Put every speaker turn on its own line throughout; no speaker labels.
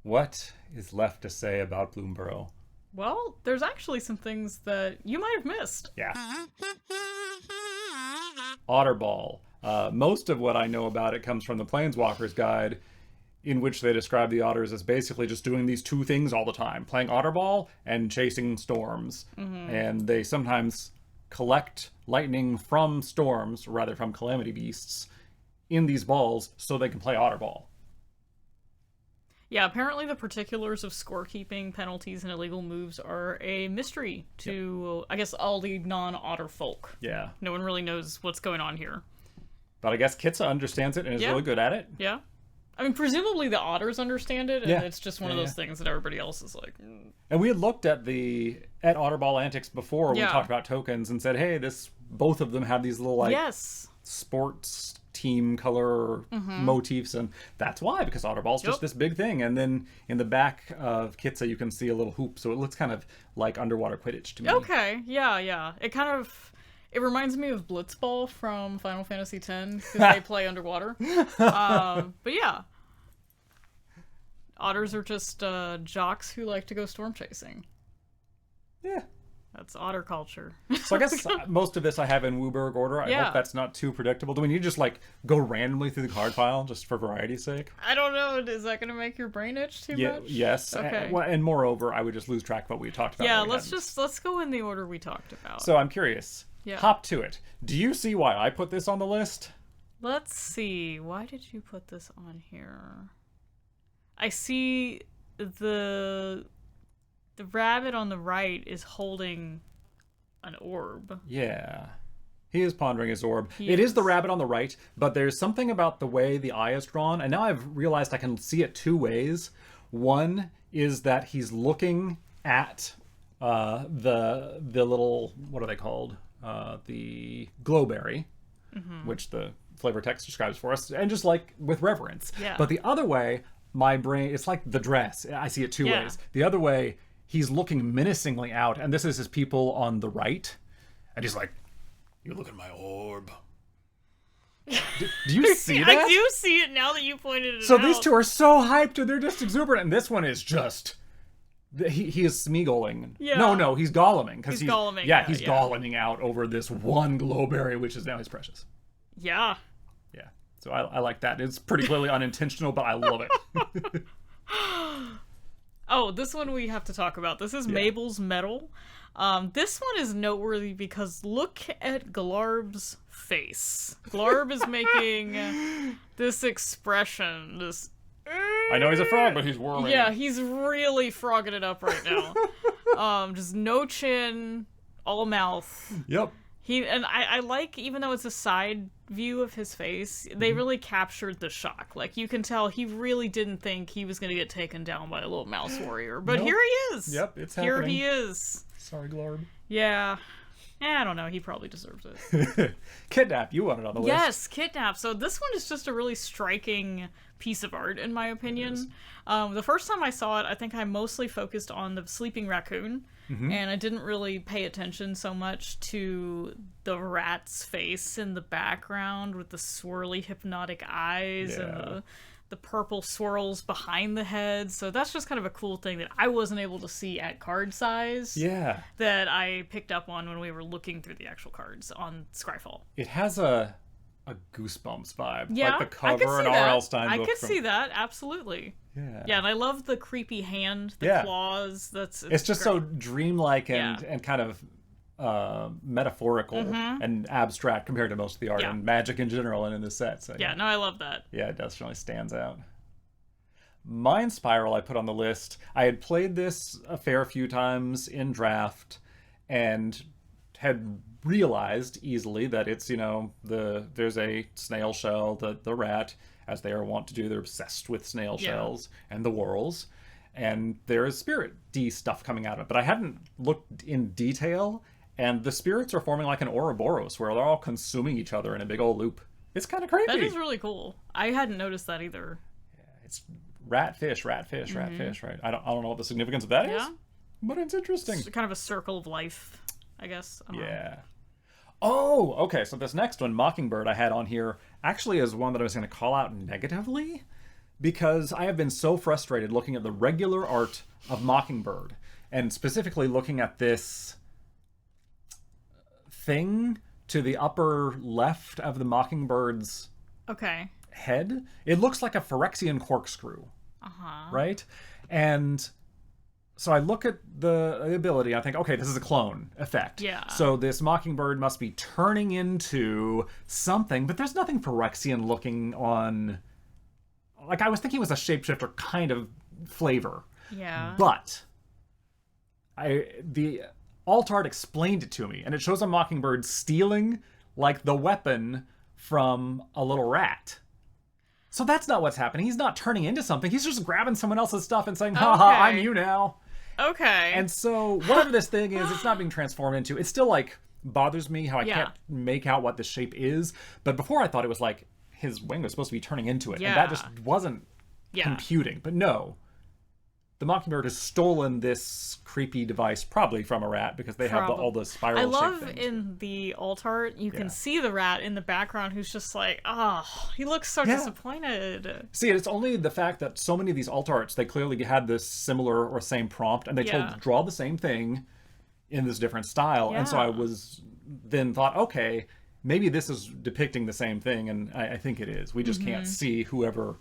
What is left to say about Bloomburrow?
Well, there's actually some things that you might have missed.
Yeah. Otterball. Most of what I know about it comes from the Planeswalker's Guide, in which they describe the otters as basically just doing these two things all the time, playing Otterball and chasing storms. And they sometimes collect lightning from storms, rather from calamity beasts, in these balls so they can play Otterball.
Yeah, apparently the particulars of scorekeeping, penalties, and illegal moves are a mystery to, I guess, all the non-otter folk.
Yeah.
No one really knows what's going on here.
But I guess Kitsa understands it and is really good at it.
Yeah. I mean, presumably the otters understand it, and
Yeah.
it's just one of those things that everybody else is like...
And we had looked at Otterball Antics before. We
Yeah.
talked about tokens and said, hey, both of them have these little, like,
Yes.
sports team color motifs, and that's why, because Otterball's just this big thing. And then in the back of Kitsa you can see a little hoop, so it looks kind of like underwater Quidditch to me.
Okay, yeah. It reminds me of Blitzball from Final Fantasy X, because they play underwater. But yeah. Otters are just jocks who like to go storm chasing.
Yeah.
That's otter culture.
So I guess most of this I have in Wooburg order. I hope that's not too predictable. Do we need to just, like, go randomly through the card pile just for variety's sake?
I don't know. Is that going to make your brain itch too much?
Yes.
Okay.
And moreover, I would just lose track of what we talked about.
Yeah, let's go in the order we talked about.
So I'm curious.
Yeah.
Hop to it. Do you see why I put this on the list?
Let's see. Why did you put this on here? I see the rabbit on the right is holding an orb.
Yeah. He is pondering his orb. It is the rabbit on the right, but there's something about the way the eye is drawn, and now I've realized I can see it two ways. One is that he's looking at the little, what are they called? The glowberry, which the flavor text describes for us, and just, like, with reverence.
Yeah.
But the other way, my brain, it's like the dress. I see it two ways. The other way, he's looking menacingly out, and this is his people on the right, and he's like, "You look at my orb." Do you see that?
I do see it now that you pointed it out.
So these two are so hyped, and they're just exuberant, and this one is just... He is Smeagolling.
Yeah.
No, he's Golluming.
He's Golluming.
Yeah, he's Golluming out over this one glowberry, which is now his precious.
Yeah.
Yeah. So I like that. It's pretty clearly unintentional, but I love it.
Oh, this one we have to talk about. This is Mabel's Medal. This one is noteworthy because look at Glarb's face. Glarb is making this expression, this...
I know he's a frog, but he's worming.
Yeah, he's really frogging it up right now. Just no chin, all mouth.
Yep.
I like, even though it's a side view of his face, they really captured the shock. Like, you can tell he really didn't think he was going to get taken down by a little mouse warrior. But here he is.
Yep, it's
here
happening.
He is.
Sorry, Glarb.
Yeah. I don't know. He probably deserves it.
Kidnap, you want it on the list.
Yes, Kidnap. So this one is just a really striking piece of art, in my opinion. The first time I saw it, I think I mostly focused on the sleeping raccoon, and I didn't really pay attention so much to the rat's face in the background with the swirly hypnotic eyes and the purple swirls behind the head. So that's just kind of a cool thing that I wasn't able to see at card size.
Yeah.
That I picked up on when we were looking through the actual cards on Scryfall.
It has a Goosebumps vibe.
Yeah,
like the cover in R.L. Stein book.
I could see that, absolutely.
Yeah,
and I love the creepy hand, the claws. It's
just
great.
So dreamlike and kind of metaphorical and abstract compared to most of the art and magic in general and in this set. So
no, I love that.
Yeah, it definitely stands out. Mind Spiral I put on the list. I had played this a fair few times in draft and had realized easily that it's, there's a snail shell, the rat, as they are wont to do. They're obsessed with snail shells and the whorls, and there is spirit D stuff coming out of it. But I hadn't looked in detail, and the spirits are forming like an Ouroboros, where they're all consuming each other in a big old loop. It's kind of creepy.
That is really cool. I hadn't noticed that either.
Yeah, it's ratfish, right? I don't know what the significance of that is, but it's interesting.
It's kind of a circle of life, I guess.
Yeah. Oh, okay. So this next one, Mockingbird, I had on here actually is one that I was going to call out negatively because I have been so frustrated looking at the regular art of Mockingbird, and specifically looking at this thing to the upper left of the Mockingbird's
Okay.
head. It looks like a Phyrexian corkscrew, right? And so I look at the ability, I think, okay, this is a clone effect.
Yeah.
So this Mockingbird must be turning into something, but there's nothing Phyrexian looking on... Like, I was thinking it was a shapeshifter kind of flavor.
Yeah.
But the alt art explained it to me, and it shows a Mockingbird stealing, like, the weapon from a little rat. So that's not what's happening. He's not turning into something. He's just grabbing someone else's stuff and saying, haha,
Okay.
I'm you now.
Okay.
And so whatever this thing is, it's not being transformed into. It still, like, bothers me how I can't make out what the shape is. But before I thought it was like his wing was supposed to be turning into it. And that just wasn't computing. But no. The Mockingbird has stolen this creepy device, probably from a rat, because they have all the spiral
I
shaped
love
things.
in the alt art, you can see the rat in the background who's just like, he looks so disappointed.
See, it's only the fact that so many of these alt arts, they clearly had this similar or same prompt, and they told draw the same thing in this different style. And so I was then thought, okay, maybe this is depicting the same thing, and I think it is. We just can't see whoever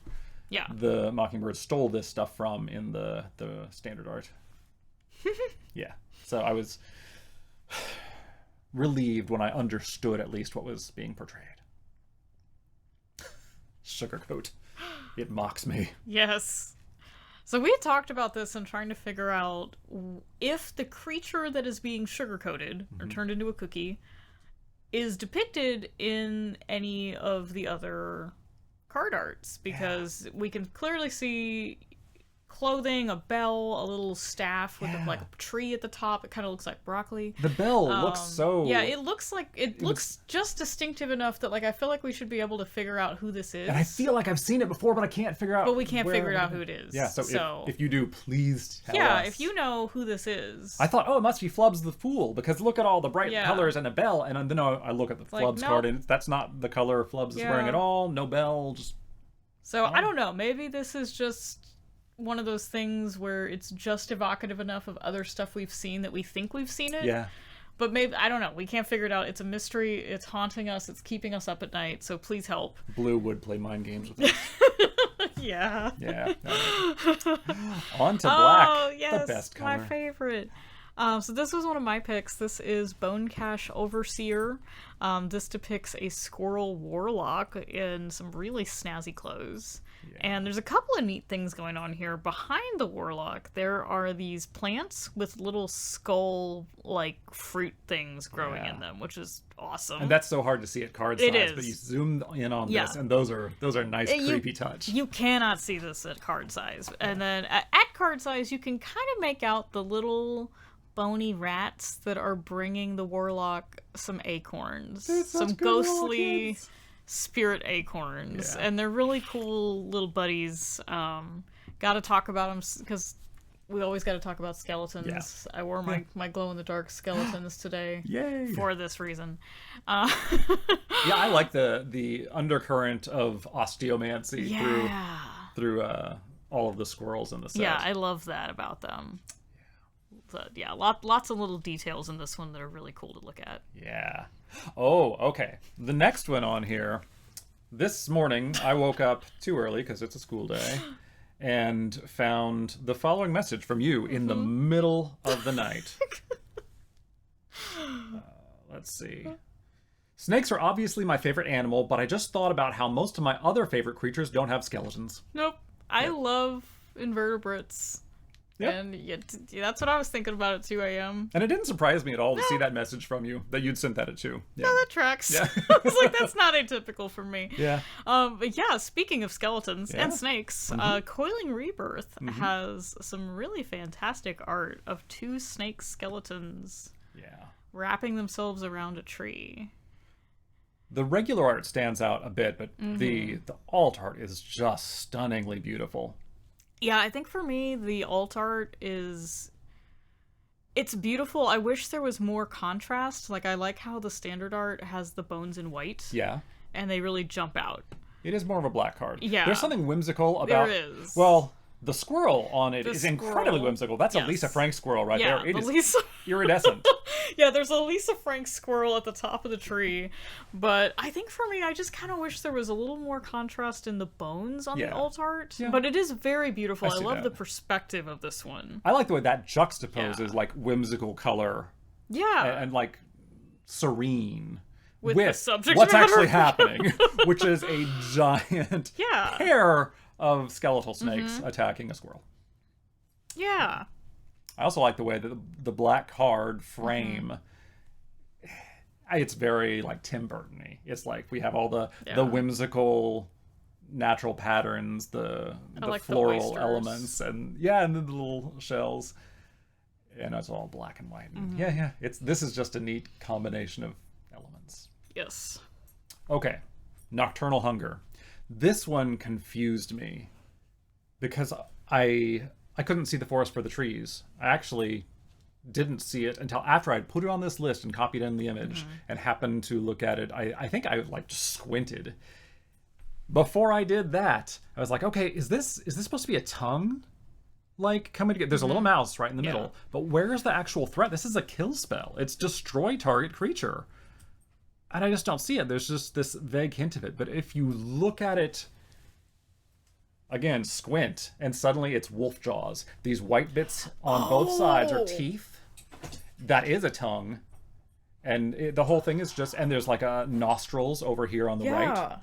the Mockingbird stole this stuff from in the standard art. So I was relieved when I understood at least what was being portrayed. Sugarcoat. It mocks me.
Yes. So we had talked about this and trying to figure out if the creature that is being sugar-coated or turned into a cookie is depicted in any of the other card arts, because we can clearly see clothing, a bell, a little staff with like a tree at the top. It kind of looks like broccoli.
The bell looks so...
Yeah, it looks like... It looks just distinctive enough that, like, I feel like we should be able to figure out who this is.
And I feel like I've seen it before, but I can't figure out...
But we can't figure out who it is.
Yeah, so if you do, please tell us.
Yeah, if you know who this is.
I thought, it must be Flubs the Fool, because look at all the bright colors and a bell, and then I look at the Flubs card, and that's not the color Flubs is wearing at all. No bell, just...
So, I don't know. Maybe this is just one of those things where it's just evocative enough of other stuff we've seen that we think we've seen it.
Yeah.
But maybe, I don't know. We can't figure it out. It's a mystery. It's haunting us. It's keeping us up at night. So please help.
Blue would play mind games with us.
Yeah.
Yeah. On to black.
Oh, yes.
The best color.
My favorite. So this was one of my picks. This is Bone Cache Overseer. This depicts a squirrel warlock in some really snazzy clothes. Yeah. And there's a couple of neat things going on here. Behind the warlock, there are these plants with little skull-like fruit things growing in them, which is awesome.
And that's so hard to see at card size, but you zoom in on this, and those are nice, creepy touch.
You cannot see this at card size. And then at card size, you can kind of make out the little bony rats that are bringing the warlock some acorns. Some ghostly spirit acorns. And they're really cool little buddies. Gotta talk about them because we always gotta talk about skeletons. I wore my glow-in-the-dark skeletons today.
Yay!
For this reason.
Yeah, I like the undercurrent of osteomancy through all of the squirrels in the set.
Yeah, I love that about them. So, yeah, lots of little details in this one that are really cool to look at.
Yeah. Oh, okay. The next one on here. This morning, I woke up too early because it's a school day and found the following message from you in the middle of the night. Let's see. Snakes are obviously my favorite animal, but I just thought about how most of my other favorite creatures don't have skeletons.
Nope. I love invertebrates. Yep. And that's what I was thinking about at 2 a.m.
And it didn't surprise me at all to see that message from you, that you'd sent that at 2. Yeah.
No, that tracks.
Yeah.
I was like, that's not atypical for me.
Yeah.
But yeah, speaking of skeletons and snakes, Coiling Rebirth has some really fantastic art of 2 snake skeletons wrapping themselves around a tree.
The regular art stands out a bit, but the alt art is just stunningly beautiful.
Yeah, I think for me, the alt art it's beautiful. I wish there was more contrast. Like, I like how the standard art has the bones in white.
Yeah.
And they really jump out.
It is more of a black card.
Yeah.
There's something whimsical about...
There is.
Well, the squirrel on it
The
is incredibly
squirrel.
whimsical. That's a
Yes.
Lisa Frank squirrel right
Yeah,
there. It
the
is
Lisa...
iridescent.
Yeah, there's a Lisa Frank squirrel at the top of the tree, but I think for me, I just kind of wish there was a little more contrast in the bones on the alt art.
Yeah.
But it is very beautiful. I
see
love
that.
the perspective of this one.
I like the way that juxtaposes
Yeah.
like whimsical color
Yeah,
and like serene
with the subject
what's
matter.
actually happening, which is a giant
Yeah.
pair of skeletal snakes attacking a squirrel.
Yeah.
I also like the way that the black card frame. It's very like Tim Burton-y. It's like we have all the whimsical natural patterns, the
like the
floral
oysters.
elements, and and the little shells. And it's all black and white. And this is just a neat combination of elements.
Yes.
Okay, Nocturnal Hunger. This one confused me because I couldn't see the forest for the trees. I actually didn't see it until after I'd put it on this list and copied in the image and happened to look at it. I think I like just squinted. Before I did that, I was like, okay, is this supposed to be a tongue? Like coming together. There's a little mouse right in the middle, but where's the actual threat? This is a kill spell. It's destroy target creature. And I just don't see it. There's just this vague hint of it. But if you look at it, again, squint, and suddenly it's wolf jaws. These white bits on both sides are teeth. That is a tongue. And the whole thing is just, and there's like a nostrils over here on the right.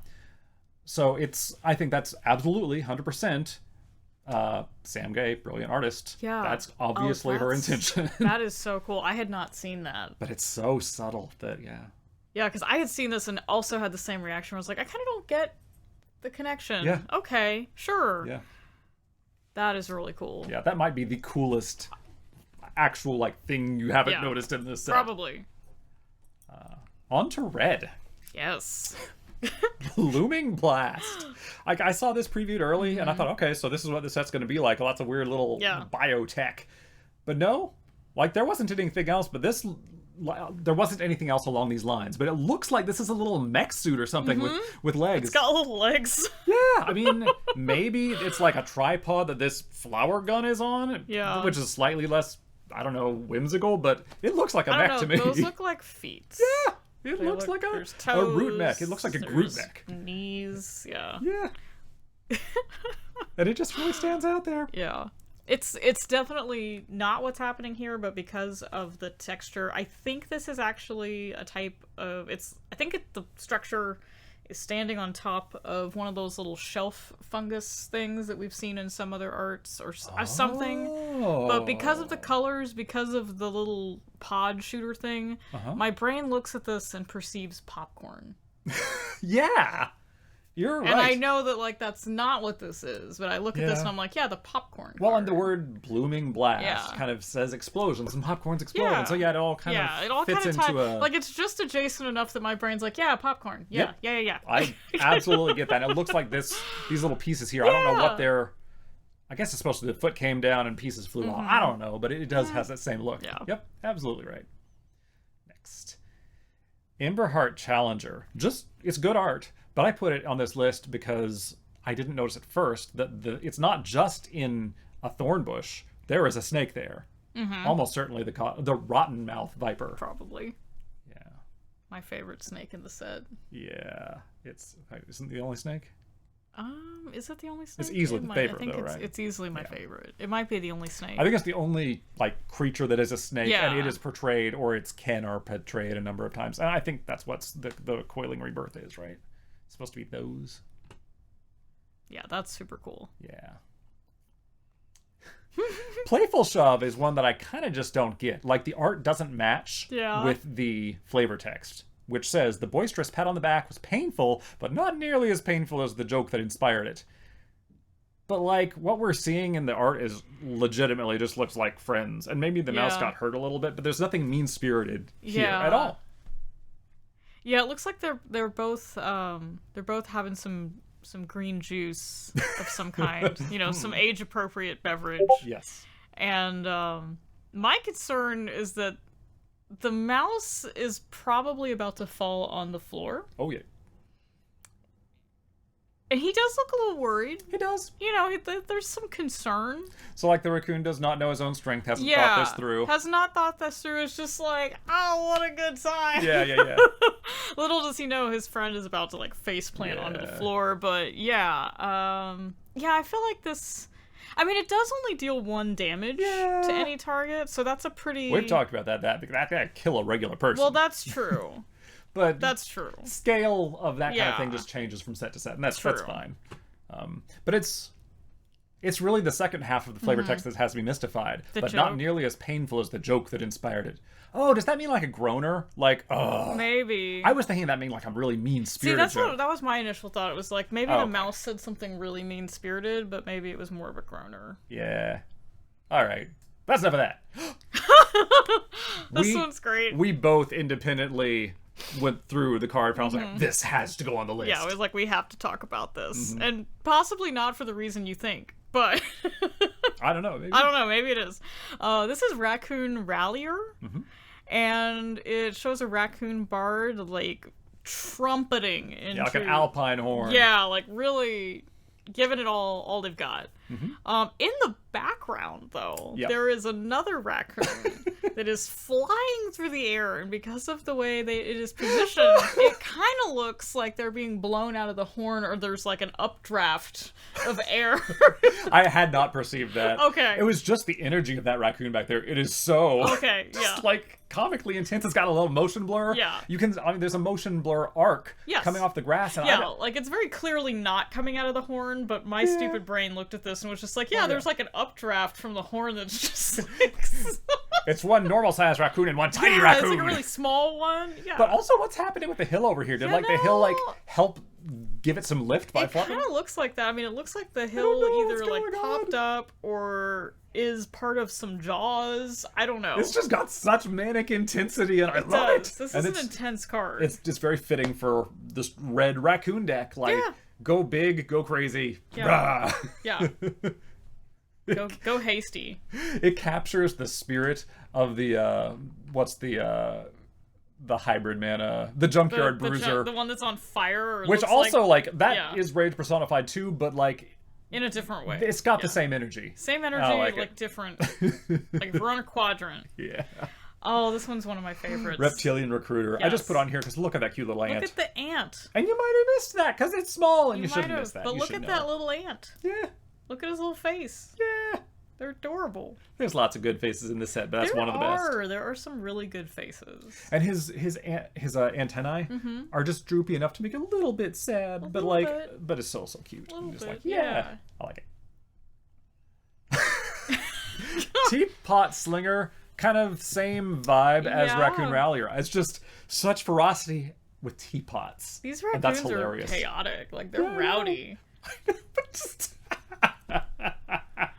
So I think that's absolutely 100%. Sam Gay, brilliant artist.
Yeah.
That's obviously her intention.
That is so cool. I had not seen that.
But it's so subtle that,
Yeah, because I had seen this and also had the same reaction. I was like, I kind of don't get the connection.
Yeah.
Okay, sure.
Yeah.
That is really cool.
Yeah, that might be the coolest actual, like, thing you haven't noticed in this set.
Probably.
On to red.
Yes.
Blooming Blast. Like, I saw this previewed early, and I thought, okay, so this is what the set's going to be like. Lots of weird little biotech. But no, like, there wasn't anything else, but there wasn't anything else along these lines. But it looks like this is a little mech suit or something with legs.
It's got little legs.
Yeah, I mean, maybe it's like a tripod that this flower gun is on, which is slightly less, I don't know, whimsical, but it looks like a mech to me.
Those look like feet.
Yeah. It looks like a root mech. It looks like a Groot mech.
Knees, yeah.
And it just really stands out there.
Yeah. It's definitely not what's happening here, but because of the texture, I think this is actually a type of... I think the structure is standing on top of one of those little shelf fungus things that we've seen in some other arts or something. But because of the colors, because of the little pod shooter thing, my brain looks at this and perceives popcorn.
Yeah, you're right.
And I know that, like, that's not what this is, but I look at this and I'm like, yeah, the popcorn
Well,
card.
and the word Blooming Blast kind of says explosions and popcorns explode. And so, it all kind of fits into a...
Like, it's just adjacent enough that my brain's like, yeah, popcorn. Yeah.
I absolutely get that. It looks like these little pieces here. I don't know what they're... I guess it's supposed to be the foot came down and pieces flew off. I don't know, but it does has that same look.
Yeah.
Yep, absolutely right. Next. Emberheart Challenger. It's good art, but I put it on this list because I didn't notice at first that it's not just in a thorn bush. There is a snake there. Almost certainly the rotten mouth viper.
Probably.
Yeah.
My favorite snake in the set.
Yeah. Isn't it the only snake?
Is it the only snake?
It's easily the favorite, though, right?
It's easily my favorite. It might be the only snake.
I think it's the only, like, creature that is a snake, and it is portrayed, or its kin are portrayed a number of times. And I think that's what's the Coiling Rebirth is, right? It's supposed to be those.
Yeah, that's super cool.
Yeah. Playful Shove is one that I kind of just don't get. Like, the art doesn't match with the flavor text, which says, the boisterous pat on the back was painful, but not nearly as painful as the joke that inspired it. But, like, what we're seeing in the art is legitimately just looks like friends. And maybe the mouse got hurt a little bit, but there's nothing mean-spirited here at all.
Yeah, it looks like they're both having some green juice of some kind. Some age-appropriate beverage.
Yes.
And my concern is that the mouse is probably about to fall on the floor.
Oh, yeah.
And he does look a little worried.
He does.
You know, there's some concern.
So, like, the raccoon does not know his own strength, hasn't thought this through.
Has not thought this through. It's just like, oh, what a good sign.
Yeah.
Little does he know his friend is about to, like, face plant onto the floor. But, yeah. I feel like this... I mean, it does only deal 1 damage to any target, so that's a pretty...
We've talked about that. That could kill a regular person.
Well, that's true.
But
that's true.
Scale of that kind of thing just changes from set to set, and that's fine. But it's really the second half of the flavor text that has me mystified, but not nearly as painful as the joke that inspired it. Oh, does that mean like a groaner? Like,
maybe.
I was thinking that mean like I'm really mean-spirited.
See, that was my initial thought. It was like maybe the mouse said something really mean-spirited, but maybe it was more of a groaner.
Yeah. All right. That's enough of that.
This one's great.
We both independently went through the card and I was like, this has to go on the list.
Yeah, it was like, we have to talk about this. And possibly not for the reason you think, but...
I don't know. Maybe.
I don't know. Maybe it is. This is Raccoon Rallier, and it shows a raccoon bard, like, trumpeting into...
Yeah, like an alpine horn.
Yeah, like, really giving it all they've got. In the background, though, there is another raccoon that is flying through the air, and because of the way it is positioned, it kind of looks like they're being blown out of the horn, or there's like an updraft of air.
I had not perceived that.
Okay.
It was just the energy of that raccoon back there. It is so just like comically intense. It's got a little motion blur.
Yeah.
There's a motion blur arc coming off the grass. And
like it's very clearly not coming out of the horn, but my stupid brain looked at this and was just like, there's like an updraft from the horn that's just like...
It's one normal-sized raccoon and one tiny raccoon.
It's like a really small one. Yeah.
But also, what's happening with the hill over here? Did the hill like help give it some lift by flying?
It kind of looks like that. I mean, it looks like the hill either like popped up or is part of some jaws. I don't know.
It's just got such manic intensity, and I love it.
This is an intense card.
It's just very fitting for this red raccoon deck. Like, go big, go crazy.
Yeah. Go hasty.
It captures the spirit of the the hybrid mana, the Junkyard Bruiser,
the one that's on fire,
which also like that is Rage personified too, but like
in a different way.
It's got the same energy.
Same energy, like different. Like if we're on a quadrant.
Yeah.
Oh, this one's one of my favorites.
Reptilian Recruiter. Yes. I just put on here because look at that cute little ant.
Look at the ant.
And you might have missed that because it's small, and you shouldn't miss that.
But look at that little ant.
Yeah.
Look at his little face.
Yeah.
They're adorable.
There's lots of good faces in this set, but that's one of the best.
There are some really good faces.
And his antennae are just droopy enough to make it a little bit sad, but it's so cute. I'm just like, I like it. Teapot Slinger, kind of same vibe as Raccoon Rallier. It's just such ferocity with teapots.
These raccoons are chaotic. Like, they're rowdy.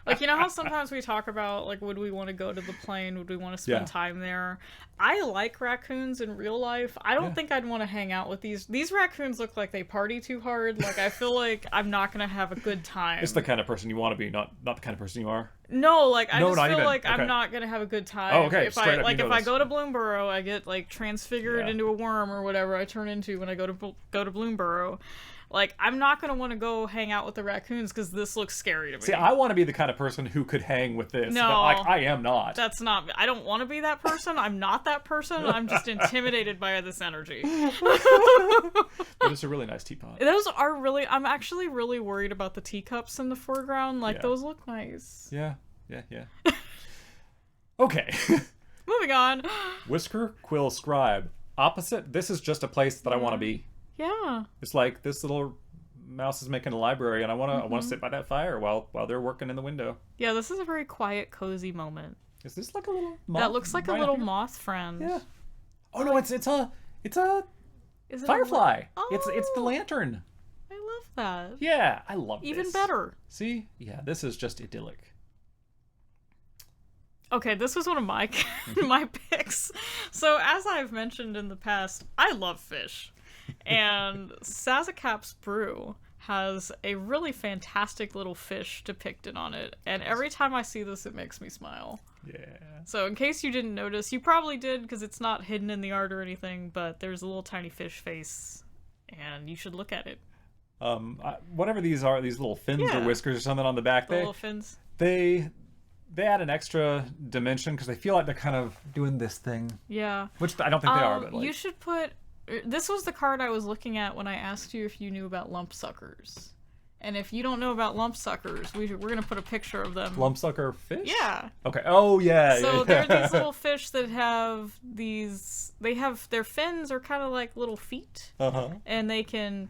Like, you know how sometimes we talk about, like, would we want to go to the plane? Would we want to spend time there? I like raccoons in real life. I don't think I'd want to hang out with these. These raccoons look like they party too hard. Like, I feel like I'm not going to have a good time.
It's the kind of person you want to be, not the kind of person you are.
No, like, I just feel like I'm not going to have a good time.
Oh, okay.
If I go to Bloomburrow, I get, like, transfigured into a worm or whatever I turn into when I go to Bloomburrow. Like, I'm not going to want to go hang out with the raccoons because this looks scary to me.
See, I want to be the kind of person who could hang with this.
No.
But, like, I am not.
That's not... I don't want to be that person. I'm not that person. I'm just intimidated by this energy.
But it's a really nice teapot.
Those are really... I'm actually really worried about the teacups in the foreground. Like, those look nice.
Yeah. Okay.
Moving on.
Whisker Quill Scribe. Opposite, this is just a place that I want to be.
Yeah.
It's like this little mouse is making a library, and I want to sit by that fire while they're working in the window.
Yeah, this is a very quiet, cozy moment.
Is this like a little moth?
That looks like a little moth friend.
Yeah. Oh no, it's a firefly. It's the lantern.
I love that.
Yeah, I love this.
Even better.
See? Yeah, this is just idyllic.
Okay, this was one of my my picks. So as I've mentioned in the past, I love fish. And Sazakap's Brew has a really fantastic little fish depicted on it. And every time I see this, it makes me smile.
Yeah.
So in case you didn't notice, you probably did because it's not hidden in the art or anything, but there's a little tiny fish face, and you should look at it.
Whatever these are, these little fins or
Yeah.
whiskers or something on the back,
The little fins.
they add an extra dimension because they feel like they're kind of doing this thing,
Yeah.
which I don't think they are. But like,
You should put. This was the card I was looking at when I asked you if you knew about lump suckers. And if you don't know about lump suckers, we're gonna put a picture of them.
lumpsucker fish.
Yeah.
Okay. Oh yeah.
So
yeah.
they're these little fish that have these. They have their fins are kind of like little feet, and they can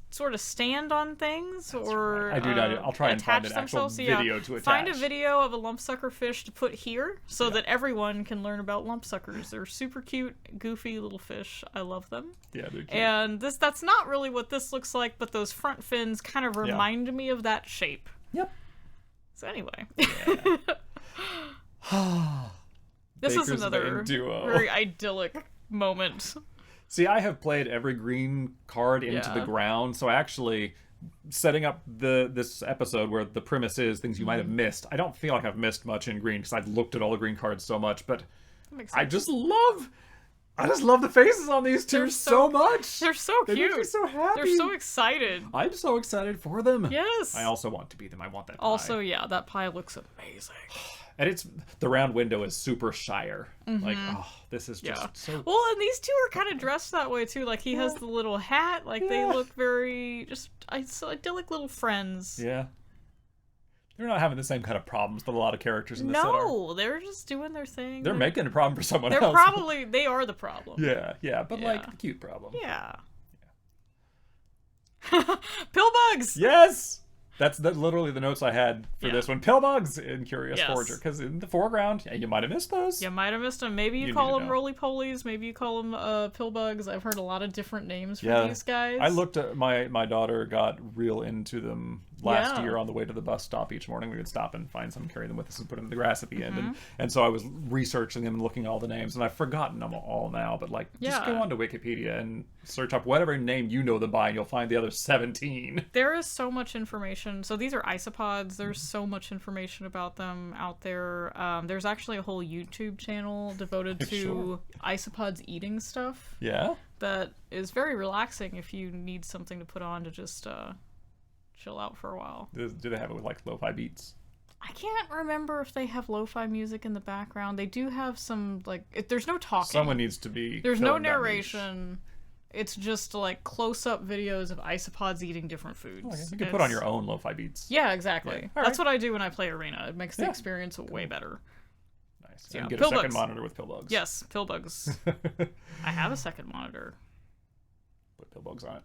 sort of stand on things or
right. I do. I'll try and find
attach
an actual
themselves.
video to attach.
Find a video of a lumpsucker fish to put here so that everyone can learn about lumpsuckers. They're super cute, goofy little fish. I love them.
Yeah, they're cute.
And that's not really what this looks like, but those front fins kind of remind me of that shape.
Yep.
So anyway.
Yeah.
This is
Baker's
another
main duo.
very idyllic moment.
See, I have played every green card into the ground, so actually setting up this episode where the premise is things you might have missed. I don't feel like I've missed much in green because I've looked at all the green cards so much, but I just love the faces on these two so much.
They're so
They
cute.
make me so happy.
They're so excited.
I'm so excited for them.
Yes.
I also want to be them. I want that pie.
Also, yeah, that pie looks amazing.
And the round window is super Shire. Like, oh, this is just so...
Well, and these two are kind of dressed that way too. Like he has the little hat. Like they look very just idyllic little friends.
Yeah. They're not having the same kind of problems that a lot of characters in this set are.
No, they're just doing their thing.
They're making a problem for someone
They're
else.
they are the problem.
Yeah, but like the cute problem.
Yeah. Pillbugs!
Yes! That's literally the notes I had for
Yeah.
this one. Pillbugs in Curious
Yes.
Forager, because in the foreground, you might have missed those.
You might have missed them. Maybe you
You
call
need to
them
know.
roly-polies. Maybe you call them pillbugs. I've heard a lot of different names for these guys.
I looked at my daughter got real into them last
Yeah.
year on the way to the bus stop each morning. We would stop and find some, carry them with us, and put them in the grass at the end.
Mm-hmm.
And so I was researching them and looking at all the names, and I've forgotten them all now. But like, just
Yeah.
go onto Wikipedia and search up whatever name you know them by, and you'll find the other 17.
There is so much information. So these are isopods. There's so much information about them out there. There's actually a whole YouTube channel devoted to
Sure.
isopods eating stuff
Yeah.
that is very relaxing if you need something to put on to just chill out for a while.
Do they have it with like lo-fi beats?
I can't remember if they have lo-fi music in the background. They do have some, like, there's no talking.
Someone needs to be.
There's no
filling that niche.
narration. It's just like close-up videos of isopods eating different foods.
Okay, you can put on your own lo-fi beats.
Yeah, exactly.
Yeah. All
That's
right.
what I do when I play Arena. It makes the
Yeah.
experience way better.
Nice.
Yeah,
And get a second
pillbugs.
monitor with pillbugs.
Yes, pillbugs. I have a second monitor.
Put pillbugs on it.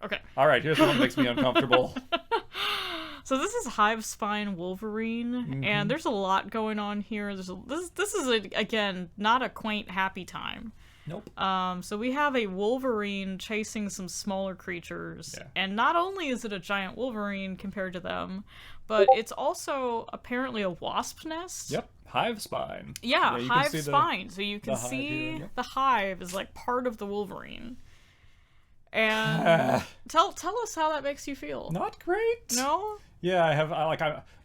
Okay.
All right, here's the one that makes me uncomfortable.
So this is Hive Spine Wolverine, and there's a lot going on here. This is again not a quaint, happy time.
Nope.
So we have a Wolverine chasing some smaller creatures,
Yeah.
and not only is it a giant Wolverine compared to them, but it's also apparently a wasp nest.
Yep. Hive spine.
Yeah,
you can
hive
see
spine. So you can
the hive
see
here, yep.
the hive is like part of the Wolverine. And tell us how that makes you feel.
Not great.
No?
Yeah,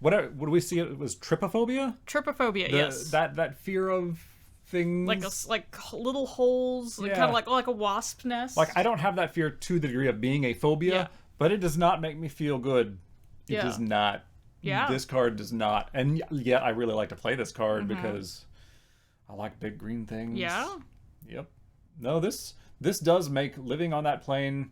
what do we see? It was trypophobia.
Trypophobia, yes.
That fear of things.
Like little holes, like, kind of like a wasp nest.
Like I don't have that fear to the degree of being a phobia,
Yeah.
but it does not make me feel good. It
Yeah.
does not.
Yeah.
This card does not. And yet I really like to play this card because I like big green things.
Yeah.
Yep. No, this does make living on that plane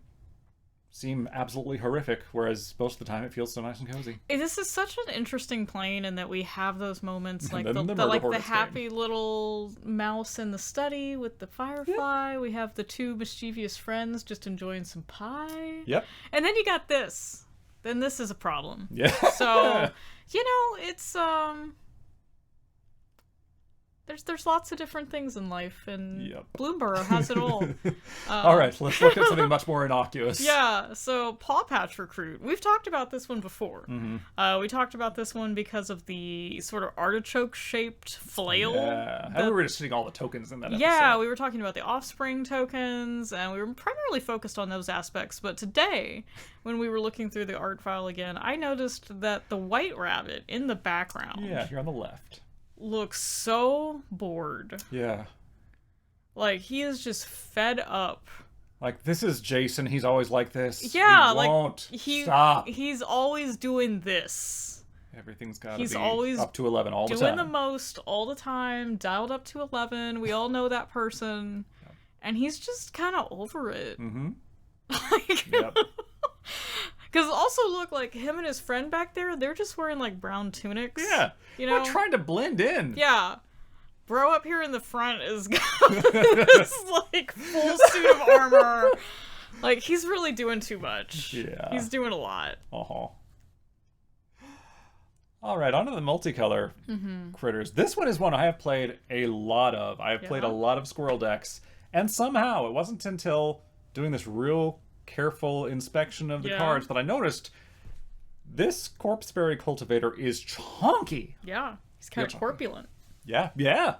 seem absolutely horrific, whereas most of the time it feels so nice and cozy.
This is such an interesting plane in that we have those moments like
then
the
the Murder
like the
Hornets
happy little mouse in the study with the firefly. We have the two mischievous friends just enjoying some pie.
Yep.
And then you got this. Then this is a problem.
Yeah.
So, it's there's lots of different things in life, and
Yep.
Bloomburrow has it all.
All right, let's look at something much more innocuous.
Yeah, so Paw Patch Recruit. We've talked about this one before. We talked about this one because of the sort of artichoke-shaped flail.
Yeah. And we were just seeing all the tokens in that episode.
Yeah, we were talking about the offspring tokens, and we were primarily focused on those aspects. But today, when we were looking through the art file again, I noticed that the white rabbit in the background
Yeah, here on the left.
looks so bored.
Yeah.
Like, he is just fed up
Like, this is Jason. He's always like this.
Yeah,
he
like
won't stop.
He's always doing this.
Everything's got to
He's
be
always
up to 11 all the time.
doing the most all the time, dialed up to 11. We all know that person. Yep. And he's just kind of over it.
Mm-hmm.
Like,
yep.
Because also, look, like, him and his friend back there, they're just wearing, like, brown tunics.
Yeah.
You know?
They're trying to blend in.
Yeah. Bro up here in the front is got this, like, full suit of armor. Like, he's really doing too much.
Yeah.
He's doing a lot.
Uh-huh. All right, on to the multicolor critters. This one is one I have played a lot of. I have played a lot of squirrel decks, and somehow it wasn't until doing this real careful inspection of the cards that I noticed this Corpseberry Cultivator is chunky.
Yeah, he's kind of corpulent.
Yeah.
Yeah.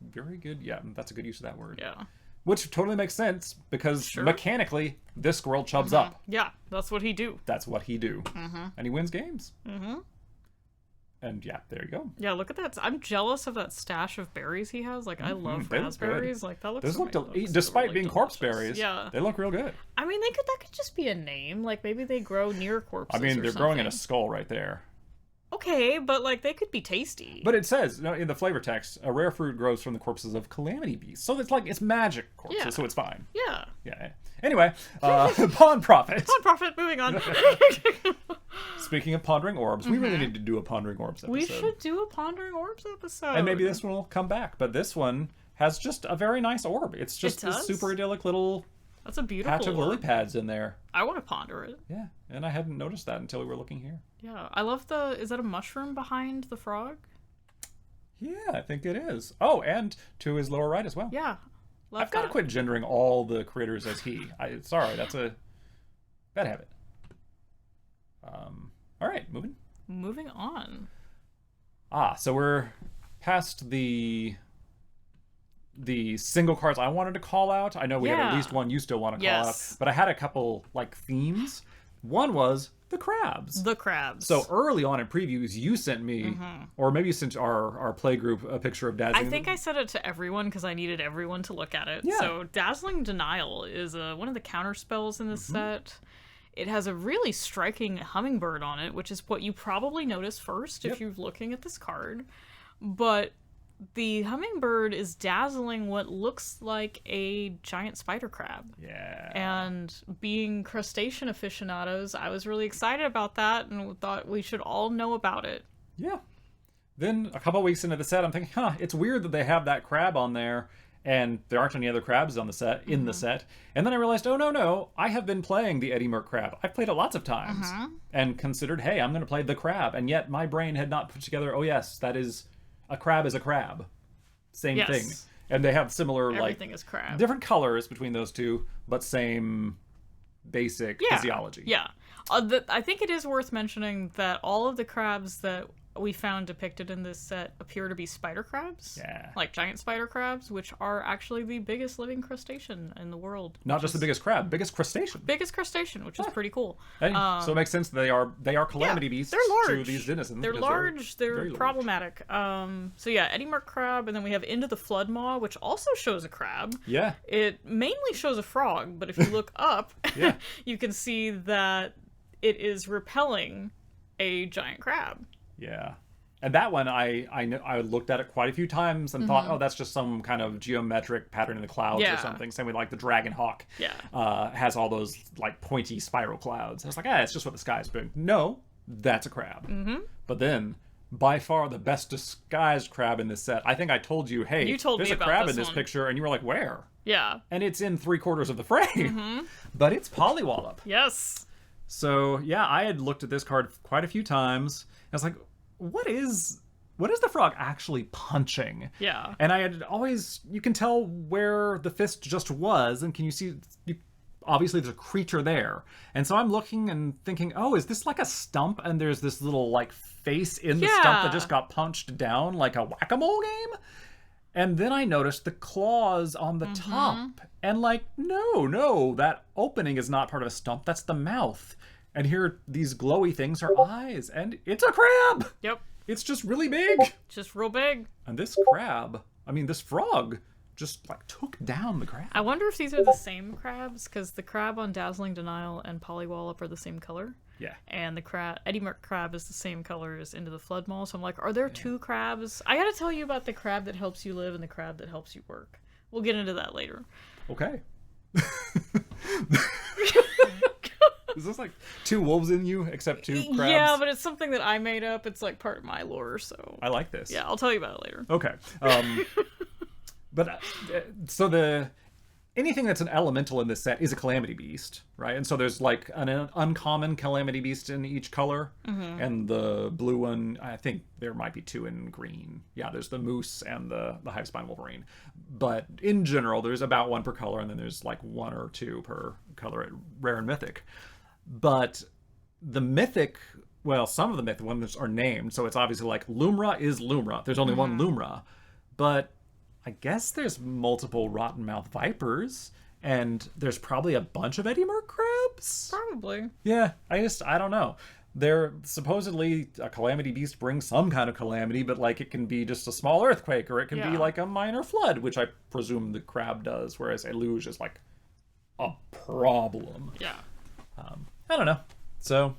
Very good. Yeah, that's a good use of that word.
Yeah.
Which totally makes sense, because mechanically, this squirrel chubs up.
Yeah, that's what he do.
That's what he do. And he wins games. And yeah, there you go.
Yeah, look at that. I'm jealous of that stash of berries he has. Like, I love raspberries. Like, that looks
Those look despite
really
being corpse berries,
yeah,
they look real good.
I mean, that could just be a name. Like, maybe they grow near corpses.
I mean, they're
or
growing in a
something.
skull right there.
Okay, but like, they could be tasty.
But it says in the flavor text, a rare fruit grows from the corpses of calamity beasts. So it's like, it's magic corpses, so it's fine.
Yeah.
Yeah. Anyway, Pawn Prophet.
Pawn Prophet, moving on.
Speaking of pondering orbs, we really need to do a pondering orbs episode.
We should do a Pondering Orbs episode.
And maybe this one will come back. But this one has just a very nice orb. It's just this super idyllic little
That's a beautiful
patch of lily pads in there.
I want to ponder it.
Yeah, and I hadn't noticed that until we were looking here.
Yeah, I love is that a mushroom behind the frog?
Yeah, I think it is. Oh, and to his lower right as well.
Yeah.
I've got to quit gendering all the critters as he. Sorry, that's a bad habit. All right, moving
on.
So we're past the single cards I wanted to call out. I know we had at least one you still want to call out, but I had a couple like themes. One was the crabs.
The crabs.
So early on in previews, you sent me, or maybe you sent our play group a picture of Dazzling.
I think I sent it to everyone because I needed everyone to look at it.
Yeah.
So Dazzling Denial is one of the counter spells in this set. It has a really striking hummingbird on it, which is what you probably notice first if you're looking at this card. But the hummingbird is dazzling what looks like a giant spider crab.
Yeah.
And being crustacean aficionados, I was really excited about that and thought we should all know about it.
Yeah. Then a couple weeks into the set, I'm thinking, it's weird that they have that crab on there, and there aren't any other crabs on the set in the set. And then I realized, oh no, I have been playing the Eddie Merck crab. I've played it lots of times and considered, hey, I'm going to play the crab, and yet my brain had not put together, oh yes, that is a crab is a crab. Same thing. And they have similar,
everything is crab.
Different colors between those two, but same basic physiology.
Yeah. I think it is worth mentioning that all of the crabs that we found depicted in this set appear to be spider crabs.
Yeah.
Like giant spider crabs, which are actually the biggest living crustacean in the world.
Not just the biggest crab, biggest crustacean.
Biggest crustacean, which is pretty cool.
Hey, so it makes sense that they are calamity beasts
they're large.
to these denizens.
They're large, they're problematic. So yeah, Eddie Merck crab, and then we have Into the Flood Maw, which also shows a crab.
Yeah.
It mainly shows a frog, but if you look up, you can see that it is repelling a giant crab.
Yeah. And that one, I looked at it quite a few times and thought, oh, that's just some kind of geometric pattern in the clouds or something. Same with like the Dragon Hawk.
Yeah.
Has all those like pointy spiral clouds. I was like, it's just what the sky's doing. No, that's a crab. But then, by far the best disguised crab in this set. I think I told you, hey, there's a crab in this picture, and you were like, where?
Yeah.
And it's in 3/4 of the frame. But it's Pollywallop.
Yes.
So yeah, I had looked at this card quite a few times. I was like, what is the frog actually punching?
Yeah.
And I had always, you can tell where the fist just was, and can you see, obviously there's a creature there. And so I'm looking and thinking, oh, is this like a stump? And there's this little like face in the stump that just got punched down like a whack-a-mole game? And then I noticed the claws on the top. And like, no, that opening is not part of a stump, that's the mouth. And here, these glowy things are eyes, and it's a crab!
Yep.
It's just really big!
Just real big.
And this frog, just like took down the crab.
I wonder if these are the same crabs, because the crab on Dazzling Denial and Polywallop are the same color.
Yeah.
And the Eddie Merc crab is the same color as Into the Flood Mall. So I'm like, are there two crabs? I gotta tell you about the crab that helps you live and the crab that helps you work. We'll get into that later.
Okay. Is this like two wolves in you, except two crabs?
Yeah, but it's something that I made up. It's like part of my lore, so...
I like this.
Yeah, I'll tell you about it later.
Okay. But so anything that's an elemental in this set is a calamity beast, right? And so there's like an uncommon calamity beast in each color, and the blue one, I think there might be two in green. Yeah, there's the moose and the hive-spine wolverine. But in general, there's about one per color, and then there's like one or two per color at rare and mythic. But the mythic, well, some of the mythic ones are named, so it's obviously like Lumra is Lumra. There's only one Lumra, but I guess there's multiple rotten mouth vipers, and there's probably a bunch of Eddie Merc crabs.
Probably.
Yeah, I don't know. They're supposedly a calamity beast brings some kind of calamity, but like it can be just a small earthquake, or it can be like a minor flood, which I presume the crab does, whereas Eluge is like a problem.
Yeah.
I don't know. So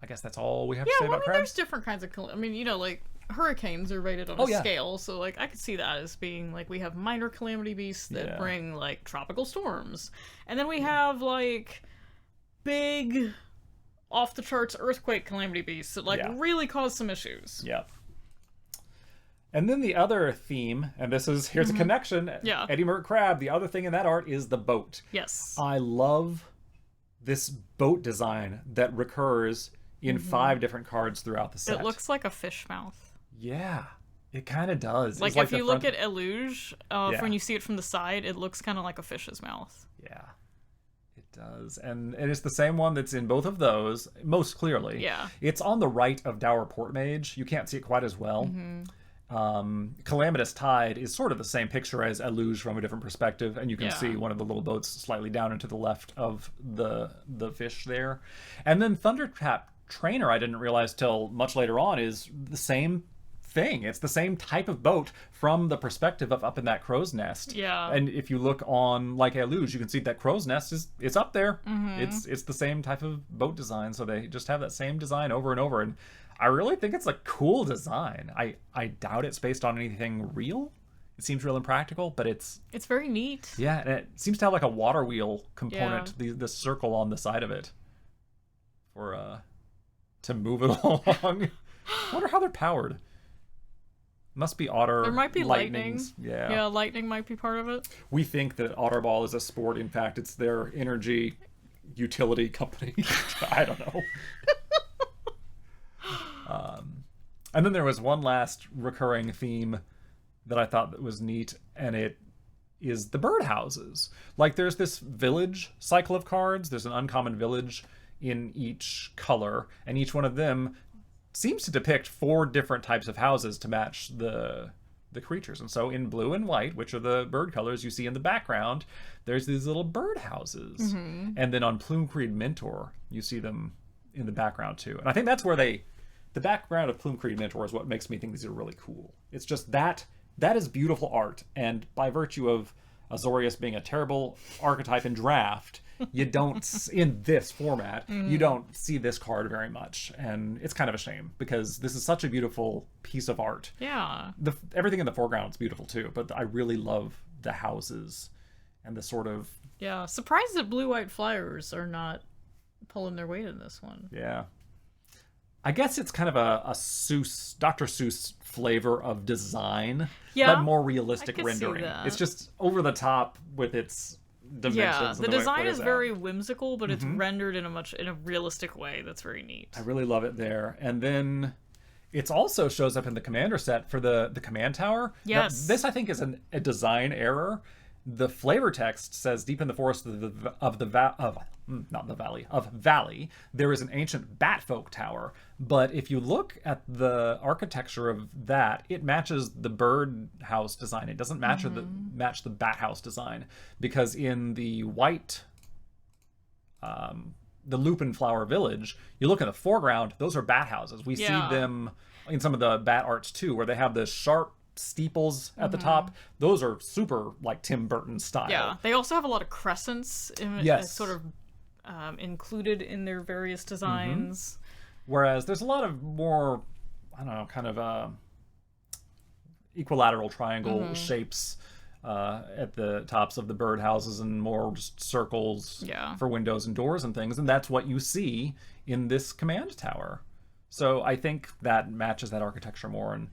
I guess that's all we have to say about crabs.
There's different kinds of like hurricanes are rated on a scale, so like I could see that as being like we have minor calamity beasts that bring like tropical storms, and then we have like big off the charts earthquake calamity beasts that like really cause some issues.
Yeah. And then the other theme, and here's a connection.
Yeah.
Eddie Merc crab. The other thing in that art is the boat.
Yes.
I love this boat design that recurs in 5 different cards throughout the set.
It looks like a fish mouth.
Yeah, it kind of does.
Like if you look at Eluge, when you see it from the side, it looks kind of like a fish's mouth.
Yeah, it does. And it's the same one that's in both of those, most clearly.
Yeah.
It's on the right of Dour Portmage. You can't see it quite as well. Calamitous Tide is sort of the same picture as Eluge from a different perspective, and you can see one of the little boats slightly down and to the left of the fish there. And then Thundertrap Trainer, I didn't realize till much later on, is the same thing. It's the same type of boat from the perspective of up in that crow's nest.
Yeah.
And if you look on like Eluge, you can see that crow's nest it's up there. It's the same type of boat design, so they just have that same design over and over. And I really think it's a cool design. I doubt it's based on anything real. It seems real and practical, but it's
very neat.
Yeah, and it seems to have like a water wheel component, the circle on the side of it, for to move it along. I wonder how they're powered. Must be otter.
There might be lightning.
Yeah,
lightning might be part of it.
We think that Otterball is a sport. In fact, it's their energy utility company. I don't know. And then there was one last recurring theme that I thought that was neat, and it is the birdhouses. Like there's this village cycle of cards. There's an uncommon village in each color, and each one of them seems to depict 4 different types of houses to match the creatures. And so in blue and white, which are the bird colors you see in the background, there's these little bird houses. And then on Plume Creed Mentor, you see them in the background too. And I think that's where the background of Plume Creed Mentor is what makes me think these are really cool. It's just that is beautiful art, and by virtue of Azorius being a terrible archetype in draft, you don't, in this format, you don't see this card very much, and it's kind of a shame, because this is such a beautiful piece of art.
Yeah.
Everything in the foreground is beautiful too, but I really love the houses and the sort of...
Yeah, surprised that blue-white flyers are not pulling their weight in this one.
Yeah. I guess it's kind of a Seuss, Dr. Seuss flavor of design, but more realistic rendering. It's just over the top with its dimensions.
Yeah, the design is very whimsical, but it's rendered in a realistic way that's very neat.
I really love it there. And then it also shows up in the commander set for the command tower.
Yes.
Now, this I think is a design error. The flavor text says, deep in the forest of Valley, there is an ancient Batfolk tower. But if you look at the architecture of that, it matches the bird house design. It doesn't match the bat house design, because in the white, the Lupin Flower Village, you look in the foreground, those are bat houses. We see them in some of the bat arts too, where they have the sharp steeples at the top. Those are super like Tim Burton style.
Yeah, they also have a lot of crescents sort of included in their various designs.
Whereas there's a lot of more, I don't know, kind of equilateral triangle shapes at the tops of the birdhouses, and more just circles for windows and doors and things. And that's what you see in this command tower. So I think that matches that architecture more. And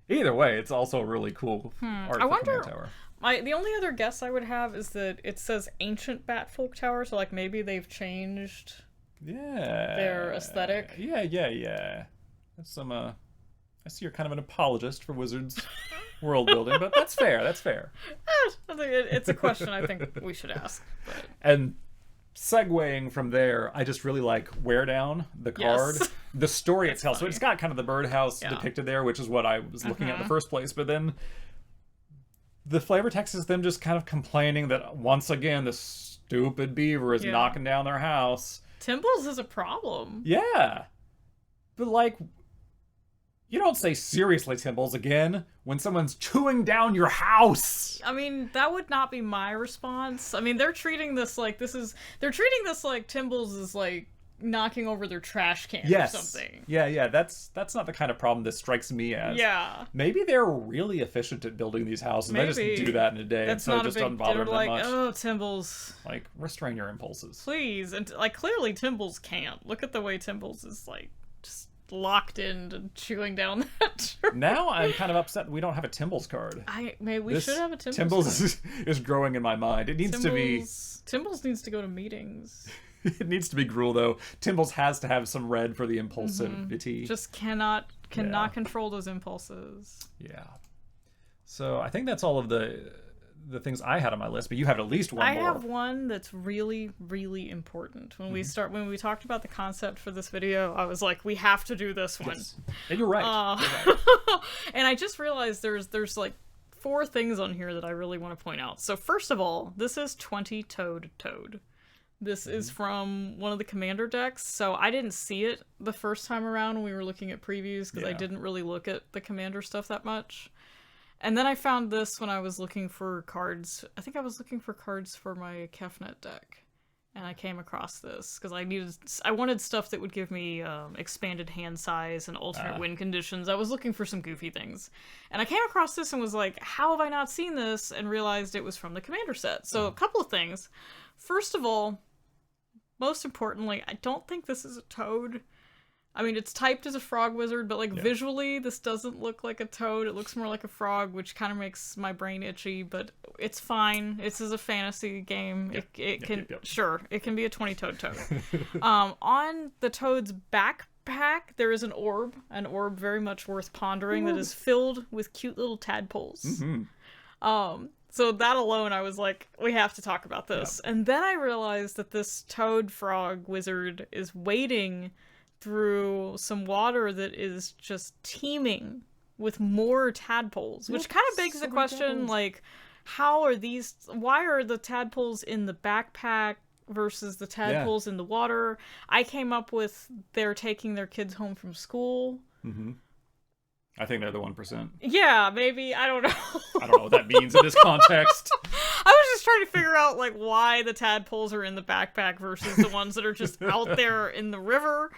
either way, it's also a really cool art for command tower.
The only other guess I would have is that it says ancient Batfolk Tower, so like maybe they've changed their aesthetic.
Yeah. That's some I see you're kind of an apologist for Wizards world building, but that's fair.
I think it's a question I think we should ask. But...
And segueing from there, I just really like Wear Down, the card.
Yes.
The story itself.
Funny.
So it's got kind of the birdhouse depicted there, which is what I was looking at in the first place. But then the flavor text is them just kind of complaining that once again, the stupid beaver is knocking down their house.
Timbals is a problem.
Yeah. But like... You don't say seriously, Timbals, again when someone's chewing down your house.
I mean, that would not be my response. I mean, they're treating this like Timbals is like knocking over their trash can or something.
Yeah. That's not the kind of problem this strikes me as.
Yeah.
Maybe they're really efficient at building these houses. Maybe. They just do that in a day.
That's
and so
not
it just
a big,
doesn't bother them that much.
Oh, Timbals.
Like, restrain your impulses.
Please. And like clearly Timbals can't. Look at the way Timbals is like just locked in and chewing down that tree.
Now I'm kind of upset we don't have a Timbals card.
Maybe we should have a Timbals
Timbals is growing in my mind. It needs to be...
Timbals needs to go to meetings.
It needs to be Gruul, though. Timbals has to have some red for the impulsivity.
Just cannot control those impulses.
Yeah. So I think that's all of the things I had on my list, but you have at least one more.
I have one that's really, really important. When we talked about the concept for this video, I was like, we have to do this one.
Yes. And you're right.
And I just realized there's like 4 things on here that I really want to point out. So first of all, this is 20-toed toad. This is from one of the commander decks, so I didn't see it the first time around when we were looking at previews, because I didn't really look at the commander stuff that much. And then I found this when I was looking for cards. I think I was looking for cards for my Kefnet deck. And I came across this because I wanted stuff that would give me expanded hand size and alternate win conditions. I was looking for some goofy things. And I came across this and was like, how have I not seen this? And realized it was from the commander set. So a couple of things. First of all, most importantly, I don't think this is a toad. I mean, it's typed as a frog wizard, but, like, visually, this doesn't look like a toad. It looks more like a frog, which kind of makes my brain itchy, but it's fine. This is a fantasy game. It can be a 20-toed toad. On the toad's backpack, there is an orb very much worth pondering, that is filled with cute little tadpoles. So that alone, I was like, we have to talk about this. And then I realized that this toad frog wizard is wading through some water that is just teeming with more tadpoles, which kind of begs the question, like, why are the tadpoles in the backpack versus the tadpoles in the water? I came up with they're taking their kids home from school.
I think they're the 1%.
Yeah, maybe. I don't know.
I don't know what that means in this context.
I was just trying to figure out, like, why the tadpoles are in the backpack versus the ones that are just out there in the river.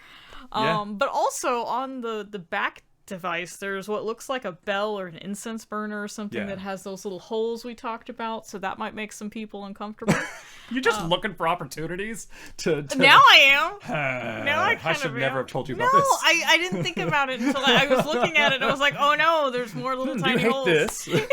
But also on the back device, there's what looks like a bell or an incense burner or something that has those little holes we talked about, so that might make some people uncomfortable.
You're just looking for opportunities to...
Now I am. Now I
should never have told you about this.
No, I didn't think about it until I was looking at it and I was like, oh no, there's more little tiny holes.
This.
I was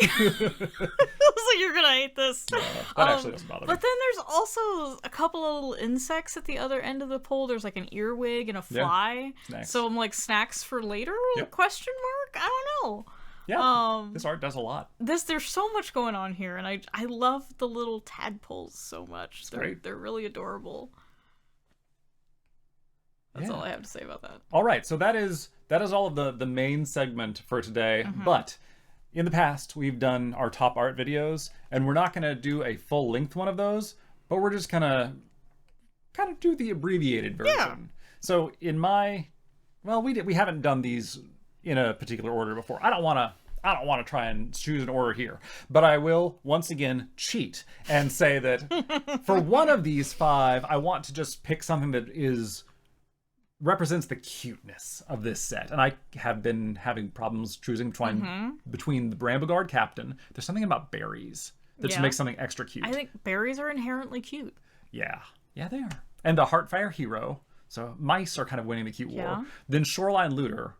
like, you're gonna hate this.
No, that actually doesn't bother me.
But then there's also a couple of little insects at the other end of the pole. There's like an earwig and a fly.
Snacks.
So I'm like, snacks for later? Question mark? I don't know.
Yeah, this art does a lot.
There's so much going on here, and I love the little tadpoles so much. They're really adorable. That's all I have to say about that.
All right, so that is all of the main segment for today. But in the past, we've done our top art videos, and we're not going to do a full length one of those, but we're just gonna kind of do the abbreviated version.
Yeah.
So in we haven't done these in a particular order before. I don't want I don't want to try and choose an order here. But I will, once again, cheat and say that for one of these 5, I want to just pick something that represents the cuteness of this set. And I have been having problems choosing between the Brambleguard Captain. There's something about berries that just makes something extra cute.
I think berries are inherently cute.
Yeah. Yeah, they are. And the Heartfire Hero. So mice are kind of winning the cute war. Then Shoreline Looter,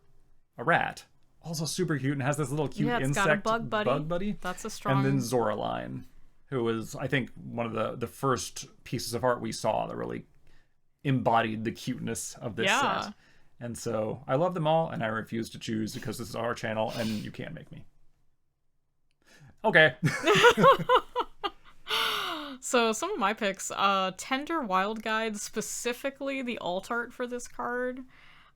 a rat. Also super cute and has this little cute insect
got a bug buddy. That's a strong...
And then Zoraline, who was, I think, one of the first pieces of art we saw that really embodied the cuteness of this set. And so I love them all, and I refuse to choose because this is our channel and you can't make me. Okay.
So some of my picks, Tender Wild Guide, specifically the alt art for this card.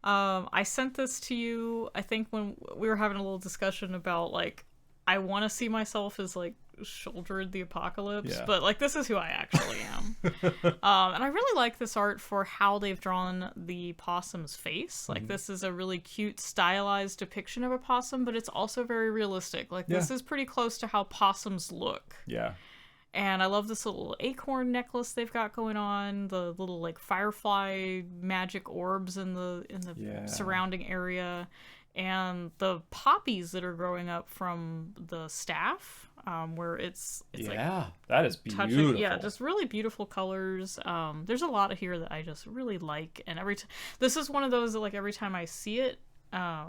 I sent this to you, I think, when we were having a little discussion about, like, I want to see myself as, like, shouldered the apocalypse, but, like, this is who I actually am. And I really like this art for how they've drawn the possum's face. Like, this is a really cute, stylized depiction of a possum, but it's also very realistic. Like, this is pretty close to how possums look.
Yeah.
And I love this little acorn necklace they've got going on, the little, like, firefly magic orbs in the surrounding area, and the poppies that are growing up from the staff, where it's like,
that is beautiful.
Just really beautiful colors. There's a lot of here that I just really like, and this is one of those that, like, every time I see it, I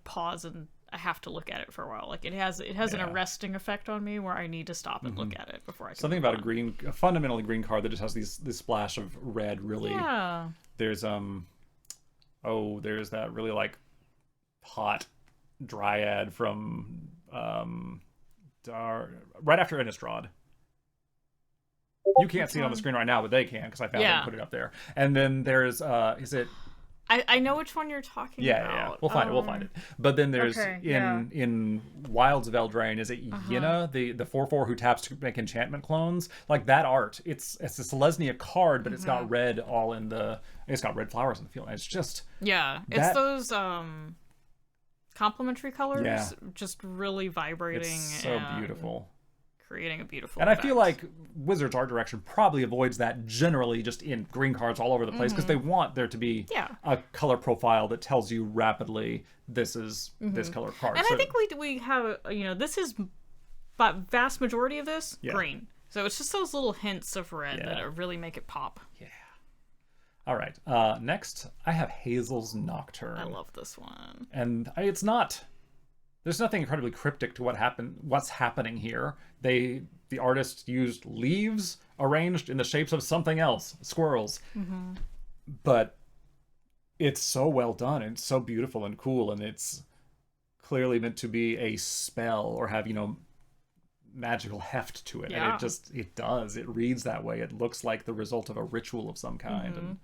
pause and I have to look at it for a while. Like, it has an arresting effect on me where I need to stop and look at it before I can
something about a fundamentally green card that just has this splash of red. Really, there's there's that really, like, hot dryad from right after Innistrad. You can't see it on the screen right now, but they can, because I found it and put it up there. And then there's is it?
I know which one you're talking about.
Yeah. We'll find it. But then there's in Wilds of Eldraine, is it Yenna, the 4/4 who taps to make enchantment clones? Like, that art, it's a Selesnya card, but it's got red all in it's got red flowers in the field. And it's just
it's those complementary colors just really vibrating.
It's so beautiful.
Creating a beautiful
and
effect.
I feel like Wizards art direction probably avoids that generally just in green cards all over the place, because they want there to be a color profile that tells you rapidly this is this color card.
And I think we have, this is, but vast majority of this green, so it's just those little hints of red that really make it pop.
All right, next I have Hazel's Nocturne.
I love this one,
and it's not, there's nothing incredibly cryptic to what's happening here. The artist used leaves arranged in the shapes of something else, squirrels. But it's so well done, and it's so beautiful and cool, and it's clearly meant to be a spell or have, magical heft to it. And it reads that way. It looks like the result of a ritual of some kind. And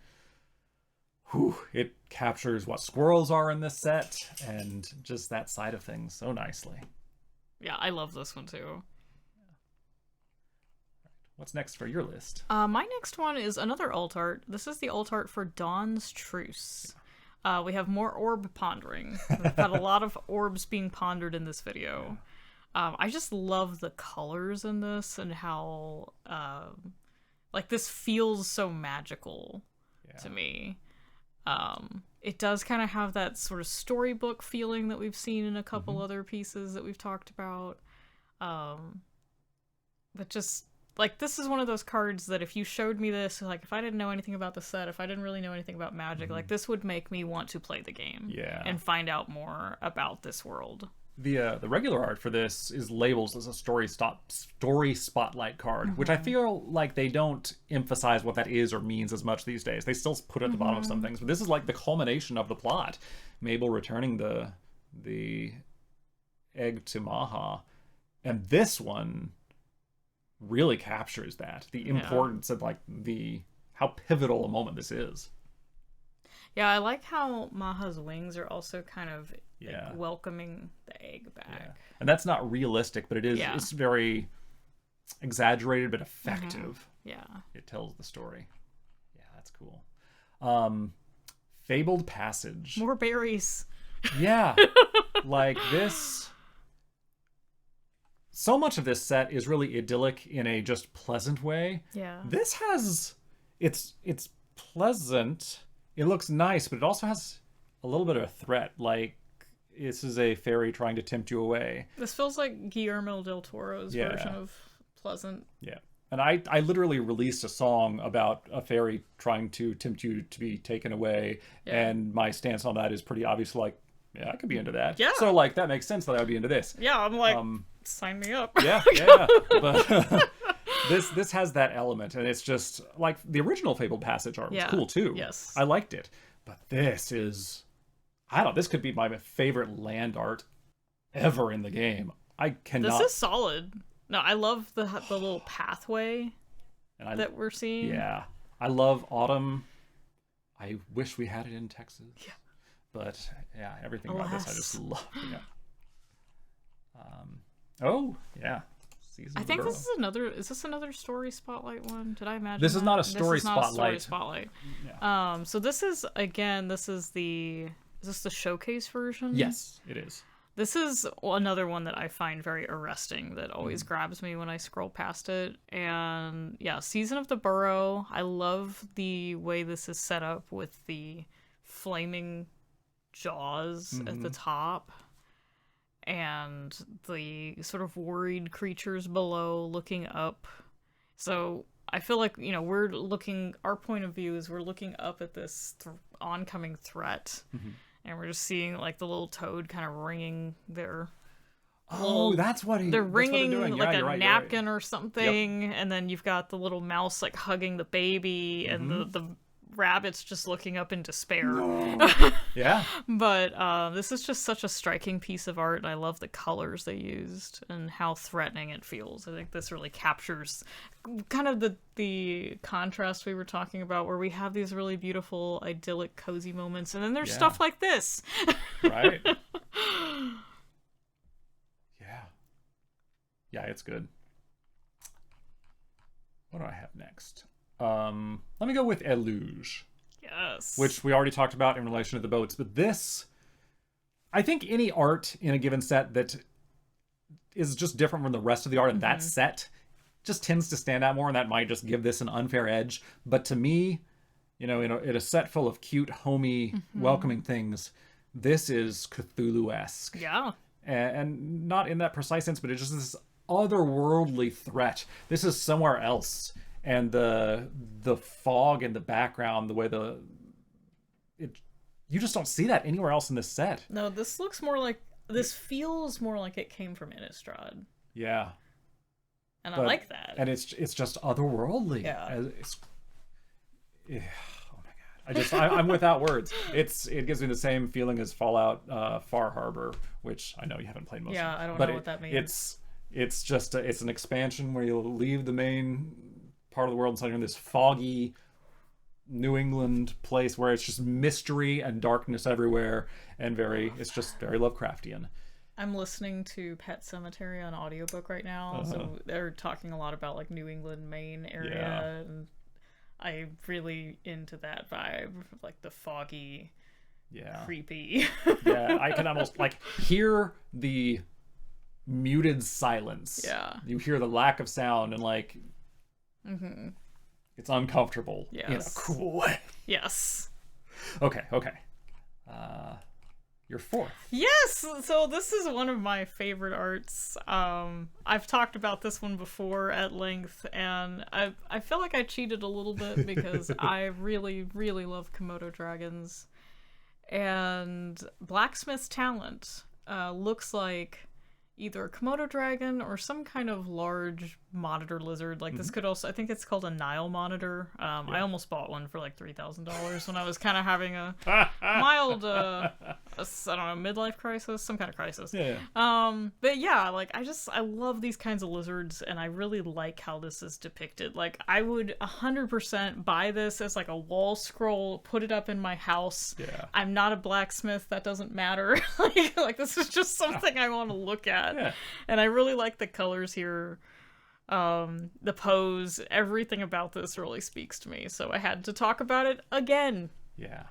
it captures what squirrels are in this set and just that side of things so nicely.
Yeah, I love this one too.
What's next for your list?
My next one is another alt art. This is the alt art for Dawn's Truce. We have more orb pondering. We've got a lot of orbs being pondered in this video. I just love the colors in this and how this feels so magical to me. It does kind of have that sort of storybook feeling that we've seen in a couple other pieces that we've talked about. But just, like, this is one of those cards that if you showed me this, like, if I didn't know anything about the set, if I didn't really know anything about Magic, like, this would make me want to play the game and find out more about this world.
The regular art for this is labeled as a story spotlight card, which I feel like they don't emphasize what that is or means as much these days. They still put it at the bottom of some things, but this is like the culmination of the plot. Mabel returning the egg to Maha, and this one really captures that, the importance of, like, how pivotal a moment this is.
Yeah, I like how Maha's wings are also kind of like welcoming the egg back.
And that's not realistic, but it is. It's very exaggerated but effective. It tells the story. Yeah, that's cool. Fabled Passage.
More berries.
Yeah. Like this, so much of this set is really idyllic in a just pleasant way.
Yeah.
This has, it's pleasant. It looks nice, but it also has a little bit of a threat. Like this is a fairy trying to tempt you away.
This feels like Guillermo del Toro's version of pleasant.
Yeah. And I literally released a song about a fairy trying to tempt you to be taken away.
Yeah.
And my stance on that is pretty obvious. Like, yeah, I could be into that.
Yeah.
So, like, that makes sense that I would be into this.
Yeah, I'm like, sign me up.
Yeah. But this has that element. And it's just, like, the original Fabled Passage art was cool, too.
Yes.
I liked it. But this is, I don't know, this could be my favorite land art ever in the game. I cannot.
This is solid. No, I love the little pathway that we're seeing.
Yeah. I love autumn. I wish we had it in Texas. Yeah. But yeah, everything about this I just love. Yeah. Oh, yeah.
I think this is another. Is this another story spotlight one? Did I imagine?
This is not a story spotlight.
Not a story spotlight. Yeah. So this is again. This is the. Is this the showcase version?
Yes, it is.
This is another one that I find very arresting that always grabs me when I scroll past it. And yeah, Season of the Burrow. I love the way this is set up with the flaming jaws at the top and the sort of worried creatures below looking up. So I feel like, you know, we're looking, our point of view is we're looking up at this oncoming threat. And we're just seeing like the little toad kind of wringing their.
That's what
they're wringing like a napkin or something,
Yep.
and then you've got the little mouse like hugging the baby, and the rabbit's just looking up in despair.
Yeah.
But this is just such a striking piece of art, and I love the colors they used and how threatening it feels. I think this really captures kind of the contrast we were talking about, where we have these really beautiful, idyllic, cozy moments, and then there's stuff like this.
Right. Yeah, it's good. What do I have next? Let me go with Eluge.
Yes.
Which we already talked about in relation to the boats, but this, I think any art in a given set that is just different from the rest of the art in that set just tends to stand out more, and that might just give this an unfair edge. But to me, you know, in a set full of cute, homey, welcoming things, this is Cthulhu-esque.
Yeah.
And not in that precise sense, but it's just this otherworldly threat. This is somewhere else. And the fog in the background, the way you just don't see that anywhere else in this set.
No, this looks more like, this feels more like it came from Innistrad.
Yeah.
And I like that.
And it's just otherworldly.
Yeah.
Oh my god. I'm without words. It gives me the same feeling as Fallout Far Harbor, which I know you haven't played most of.
Yeah, I don't know what that means.
It's just it's an expansion where you'll leave the main part of the world and suddenly you're in this foggy New England place where it's just mystery and darkness everywhere, and it's just very Lovecraftian.
I'm listening to Pet Cemetery on audiobook right now, so they're talking a lot about like New England, Maine area, and I'm really into that vibe, like the foggy, creepy.
Yeah, I can almost like hear the muted silence.
Yeah,
you hear the lack of sound, and like it's uncomfortable in a cool way.
Yes.
Okay. Your fourth.
Yes, so this is one of my favorite arts. I've talked about this one before at length, and I feel like I cheated a little bit because I really, really love Komodo dragons. And Blacksmith's Talent looks like either a Komodo dragon or some kind of large monitor lizard. Like this could also, I think it's called a Nile monitor. I almost bought one for like $3,000 when I was kind of having a mild, I don't know, midlife crisis, some kind of crisis.
Yeah.
But yeah, like I love these kinds of lizards, and I really like how this is depicted. Like I would 100% buy this as like a wall scroll, put it up in my house.
Yeah.
I'm not a blacksmith, that doesn't matter. like this is just something I want to look at.
Yeah.
And I really like the colors here. The pose, everything about this really speaks to me, so I had to talk about it again.
Yeah.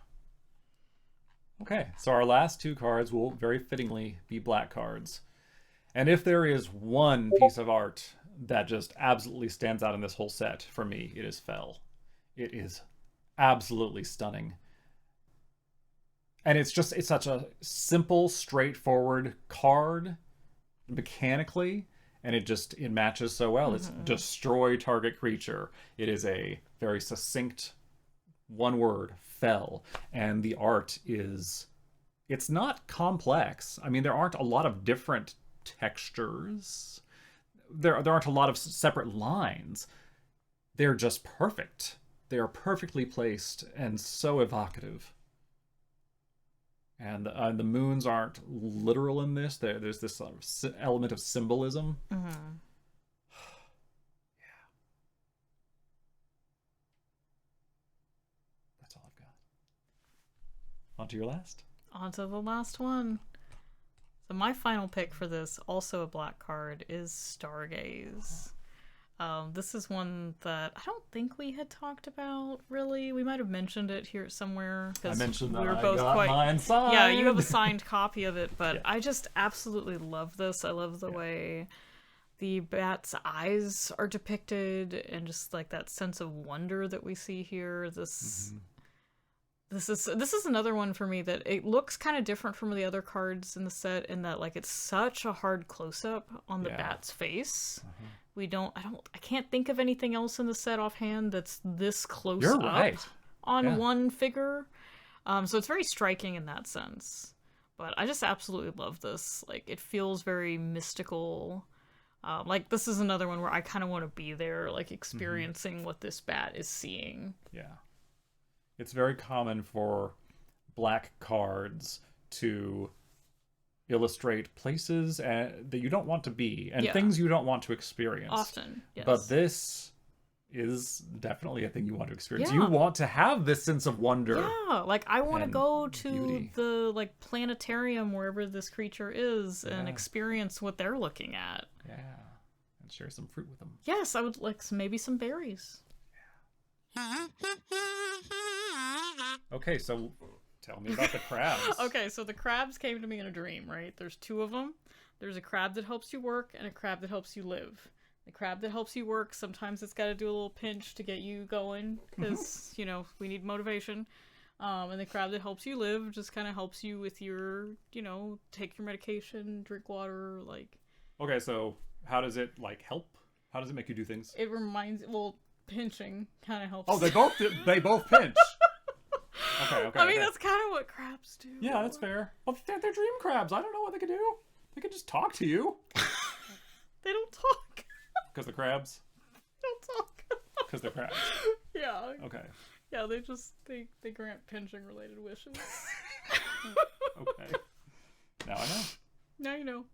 Okay, so our last two cards will very fittingly be black cards. And if there is one piece of art that just absolutely stands out in this whole set, for me, it is Fell. It is absolutely stunning. And it's such a simple, straightforward card mechanically, and it matches so well. It's destroy target creature. It is a very succinct one word, Fell. And the art it's not complex. I mean, there aren't a lot of different textures. There aren't a lot of separate lines. They're just perfect. They are perfectly placed and so evocative. And the moons aren't literal in this. There's this sort of element of symbolism.
Mm-hmm.
Yeah. That's all I've got. On to your last.
On to the last one. So my final pick for this, also a black card, is Stargaze. This is one that I don't think we had talked about, really. We might have mentioned it here somewhere.
I mentioned that
we were
I
both
got
quite...
mine signed.
Yeah, you have a signed copy of it, but
Yeah.
I just absolutely love this. I love the way the bat's eyes are depicted, and just like that sense of wonder that we see here. This is another one for me that it looks kind of different from the other cards in the set, in that like it's such a hard close-up on the bat's face. I can't think of anything else in the set offhand that's this close
You're
up
right.
on one figure. So it's very striking in that sense. But I just absolutely love this. Like, it feels very mystical. Like, this is another one where I kind of want to be there, like, experiencing what this bat is seeing.
Yeah. It's very common for black cards to illustrate places that you don't want to be and things you don't want to experience.
Often, yes.
But this is definitely a thing you want to experience.
Yeah.
You want to have this sense of wonder.
Yeah, like I want to
and
go to
beauty.
the like planetarium wherever this creature is and experience what they're looking at.
Yeah. And share some fruit with them.
Yes, I would like maybe some berries.
Okay, so tell me about the crabs.
Okay, so the crabs came to me in a dream, right? There's two of them. There's a crab that helps you work and a crab that helps you live. The crab that helps you work, sometimes it's got to do a little pinch to get you going because, you know, we need motivation. And the crab that helps you live just kind of helps you with your, you know, take your medication, drink water, like...
Okay, so how does it, like, help? How does it make you do things?
It reminds... Well, pinching kind of helps.
Oh, they both pinch. Okay.
I mean, that's kind of what crabs do.
Yeah, that's fair. Well, they're dream crabs. I don't know what they could do. They could just talk to you.
They don't talk.
Because the crabs?
They don't talk.
Because they're crabs.
Yeah.
Okay.
Yeah, they grant pinching related wishes.
Okay. Now I know.
Now you know.